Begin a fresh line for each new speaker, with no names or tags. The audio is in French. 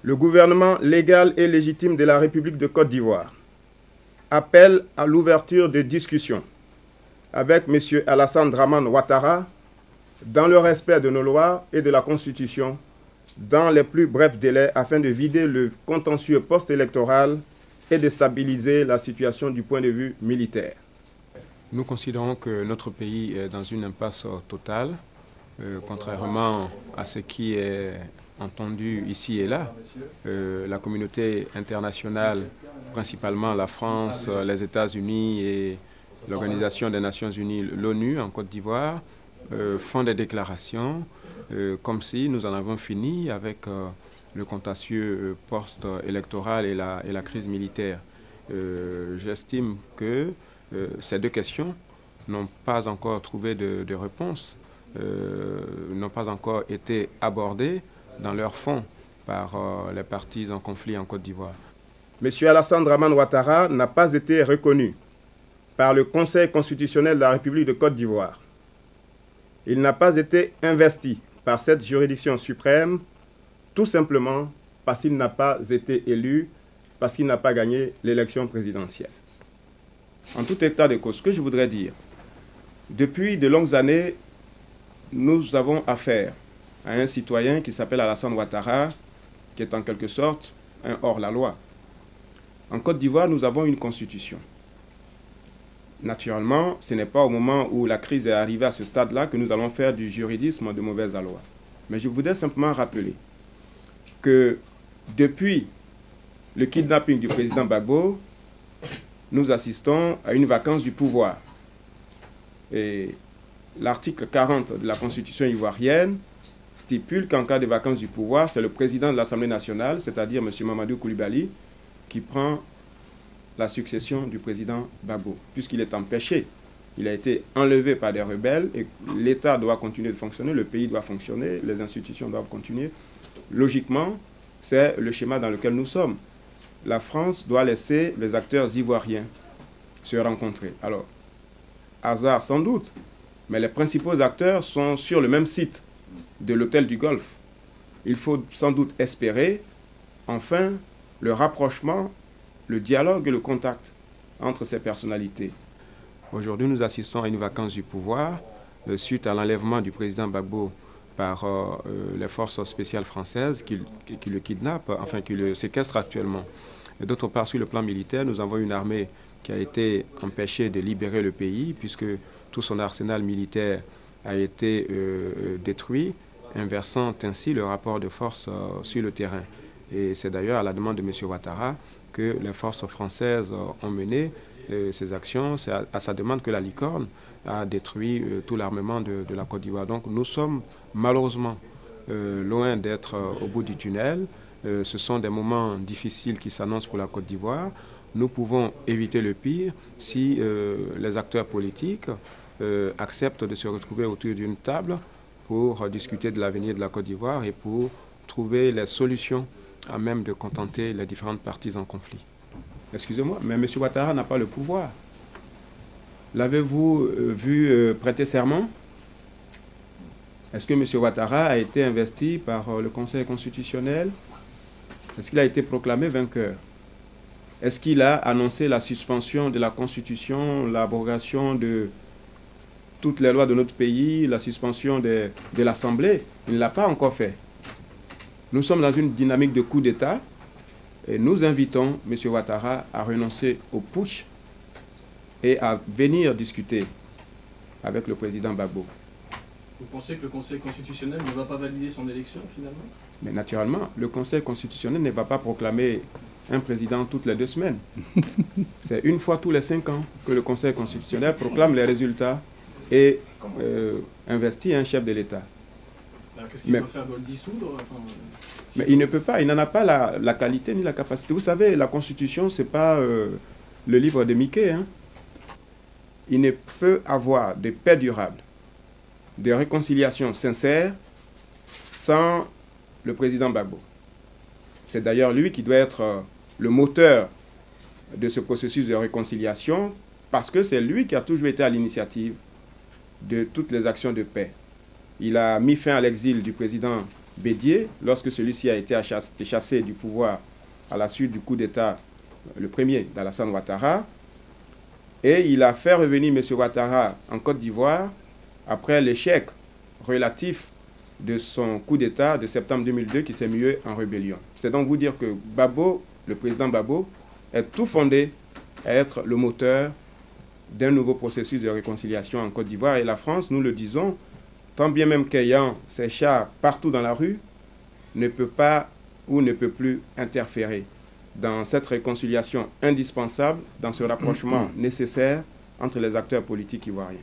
Le gouvernement légal et légitime de la République de Côte d'Ivoire appelle à l'ouverture de discussions avec M. Alassane Dramane Ouattara dans le respect de nos lois et de la Constitution dans les plus brefs délais afin de vider le contentieux post-électoral et de stabiliser la situation du point de vue militaire.
Nous considérons que notre pays est dans une impasse totale, contrairement à ce qui est entendu ici et là. La communauté internationale, principalement la France, les États-Unis et l'Organisation des Nations Unies, l'ONU en Côte d'Ivoire, font des déclarations comme si nous en avons fini avec le contentieux post-électoral et la crise militaire. J'estime que ces deux questions n'ont pas encore trouvé de réponse, n'ont pas encore été abordées dans leur fond par les partis en conflit en Côte d'Ivoire.
M. Alassane Dramane Ouattara n'a pas été reconnu par le Conseil constitutionnel de la République de Côte d'Ivoire. Il n'a pas été investi par cette juridiction suprême, tout simplement parce qu'il n'a pas été élu, parce qu'il n'a pas gagné l'élection présidentielle. En tout état de cause, ce que je voudrais dire, depuis de longues années, nous avons affaire à un citoyen qui s'appelle Alassane Ouattara, qui est en quelque sorte un hors-la-loi. En Côte d'Ivoire, nous avons une constitution. Naturellement, ce n'est pas au moment où la crise est arrivée à ce stade-là que nous allons faire du juridisme de mauvaise loi. Mais je voudrais simplement rappeler que depuis le kidnapping du président Gbagbo, nous assistons à une vacance du pouvoir. Et l'article 40 de la Constitution ivoirienne stipule qu'en cas de vacance du pouvoir, c'est le président de l'Assemblée nationale, c'est-à-dire M. Mamadou Koulibaly, qui prend la succession du président Gbagbo, puisqu'il est empêché. Il a été enlevé par des rebelles et l'État doit continuer de fonctionner, le pays doit fonctionner, les institutions doivent continuer. Logiquement, c'est le schéma dans lequel nous sommes. La France doit laisser les acteurs ivoiriens se rencontrer. Alors, hasard sans doute, mais les principaux acteurs sont sur le même site de l'hôtel du Golfe. Il faut sans doute espérer, enfin, le rapprochement, le dialogue et le contact entre ces personnalités.
Aujourd'hui, nous assistons à une vacance du pouvoir suite à l'enlèvement du président Gbagbo par les forces spéciales françaises qui le kidnappent, enfin qui le séquestrent actuellement. Et d'autre part, sur le plan militaire, nous avons une armée qui a été empêchée de libérer le pays puisque tout son arsenal militaire a été détruit, inversant ainsi le rapport de force sur le terrain. Et c'est d'ailleurs à la demande de M. Ouattara que les forces françaises ont mené ces actions. C'est à sa demande que la Licorne a détruit tout l'armement de la Côte d'Ivoire. Donc nous sommes malheureusement loin d'être au bout du tunnel. Ce sont des moments difficiles qui s'annoncent pour la Côte d'Ivoire. Nous pouvons éviter le pire si les acteurs politiques acceptent de se retrouver autour d'une table pour discuter de l'avenir de la Côte d'Ivoire et pour trouver les solutions à même de contenter les différentes parties en conflit.
Excusez-moi, mais M. Ouattara n'a pas le pouvoir. L'avez-vous vu prêter serment? Est-ce que M. Ouattara a été investi par le Conseil constitutionnel? Est-ce qu'il a été proclamé vainqueur? Est-ce qu'il a annoncé la suspension de la Constitution, l'abrogation de toutes les lois de notre pays, la suspension de l'Assemblée? Il ne l'a pas encore fait. Nous sommes dans une dynamique de coup d'État et nous invitons M. Ouattara à renoncer au putsch et à venir discuter avec le président Gbagbo.
Vous pensez que le Conseil constitutionnel ne va pas valider son élection finalement?
Mais naturellement, le Conseil constitutionnel ne va pas proclamer un président toutes les 2 semaines. C'est une fois tous les 5 ans que le Conseil constitutionnel proclame les résultats et investit un chef de l'État.
Qu'est-ce qu'il va faire? Doit le dissoudre?
Mais il ne peut pas, il n'en a pas la qualité ni la capacité. Vous savez, la Constitution, ce n'est pas le livre de Mickey. Hein. Il ne peut avoir de paix durable, de réconciliation sincère, sans le président Gbagbo. C'est d'ailleurs lui qui doit être le moteur de ce processus de réconciliation, parce que c'est lui qui a toujours été à l'initiative de toutes les actions de paix. Il a mis fin à l'exil du président Bédié, lorsque celui-ci a été chassé du pouvoir à la suite du coup d'État, le premier d'Alassane Ouattara. Et il a fait revenir M. Ouattara en Côte d'Ivoire après l'échec relatif de son coup d'État de septembre 2002 qui s'est mué en rébellion. C'est donc vous dire que Gbagbo, le président Gbagbo, est tout fondé à être le moteur d'un nouveau processus de réconciliation en Côte d'Ivoire. Et la France, nous le disons, tant bien même qu'ayant ses chars partout dans la rue, ne peut pas ou ne peut plus interférer dans cette réconciliation indispensable, dans ce rapprochement nécessaire entre les acteurs politiques ivoiriens.